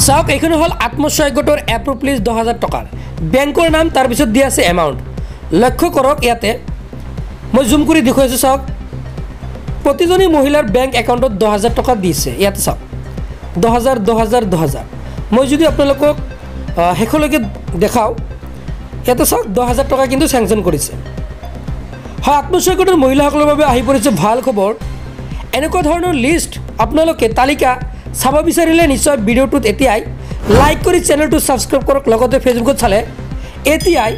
চাওক এইখন হল আত্মসহায়ক গোটৰ এপ্ৰুভ লিষ্ট 10,000 টকাৰ বেংকৰ নাম তাৰ পিছত দিয়া আছে এমাউণ্ট লক্ষ্য কৰক ইয়াতে মই জুম কৰি দেখুৱাইছো চাওক প্ৰতিজনী মহিলাৰ বেংক একাউণ্টত 10,000 টকা দিছে ইয়াতে চাওক 10,000 মই যদি আপোনালোকক হেখলৈকে দেখাও ইয়াতে চাওক 10,000 টকা কিন্তু স্যাংশন কৰিছে হয় আত্মসহায়ক গোটৰ মহিলাসকলৰ বাবে আহি পৰিছে ভাল খবৰ এনেকুৱা ধৰণৰ লিষ্ট আপোনালোকে তালিকা চাব বিচাৰিলে নিশ্চয় ভিডিঅ'টোত এতিয়াই লাইক কৰি চেনেলটো সাবস্ক্ৰাইব কৰক লগতে ফেসবুকত চালে এতিয়াই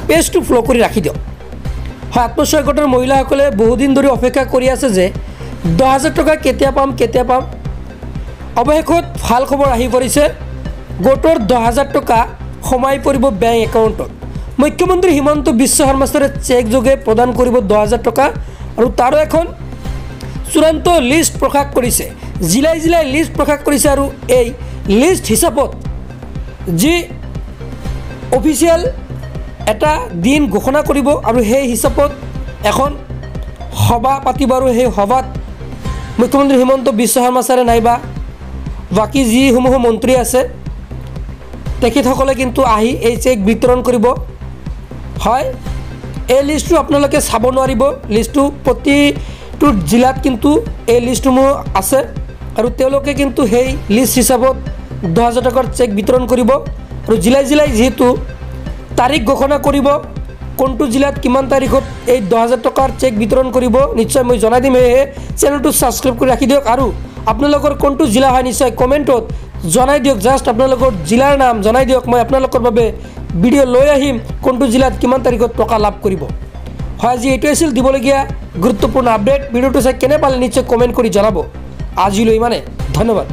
পেজটো ফলো কৰি ৰাখি দিয়ক হয় আত্মসহায়ক গোটৰ মহিলাসকলে বহুদিন ধৰি অপেক্ষা কৰি আছে যে 10,000 টকা কেতিয়া পাম অৱশেষত ভাল খবৰ আহি পৰিছে গোটৰ 10,000 টকা সোমাই পৰিব বেংক একাউণ্টত মুখ্যমন্ত্ৰী হিমন্ত বিশ্ব শৰ্মাৰে চেক যোগে প্ৰদান কৰিব 10,000 টকা আৰু তাৰো এখন চূড়ান্ত লিষ্ট প্ৰকাশ কৰিছে জিলাই লিষ্ট প্ৰকাশ কৰিছে আৰু এই লিষ্ট হিচাপত যি অফিচিয়েল এটা দিন ঘোষণা কৰিব আৰু সেই হিচাপত এখন সভা পাতিব আৰু সেই সভাত মুখ্যমন্ত্ৰী হিমন্ত বিশ্ব শৰ্মা ছাৰে নাইবা বাকি যিসমূহ মন্ত্ৰী আছে তেখেতসকলে কিন্তু আহি এই চেক বিতৰণ কৰিব হয় এই লিষ্টটো আপোনালোকে চাব নোৱাৰিব লিষ্টটো প্ৰতিটো জিলাত কিন্তু এই লিষ্টসমূহ আছে আৰু তেওঁলোকে কিন্তু সেই লিষ্ট হিচাপত 10,000 টকাৰ চেক বিতৰণ কৰিব আৰু জিলাই যেহেতু তাৰিখ ঘোষণা কৰিব কোনটো জিলাত কিমান তাৰিখত এই 10,000 টকাৰ চেক বিতৰণ কৰিব নিশ্চয় মই জনাই দিম এই চেনেলটো সাবস্ক্ৰাইব কৰি ৰাখি দিয়ক আৰু আপোনালোকৰ কোনটো জিলা হয় নিশ্চয় কমেণ্টত জনাই দিয়ক জাষ্ট আপোনালোকৰ জিলাৰ নাম জনাই দিয়ক মই আপোনালোকৰ বাবে ভিডিঅ' লৈ আহিম কোনটো জিলাত কিমান তাৰিখত টকা লাভ কৰিব হয় আজি এইটো আছিল দিবলগীয়া গুৰুত্বপূৰ্ণ আপডেট ভিডিঅ'টো চাই কেনে পালে নিশ্চয় কমেণ্ট কৰি জনাব আজিলৈ ইমানে ধন্যবাদ।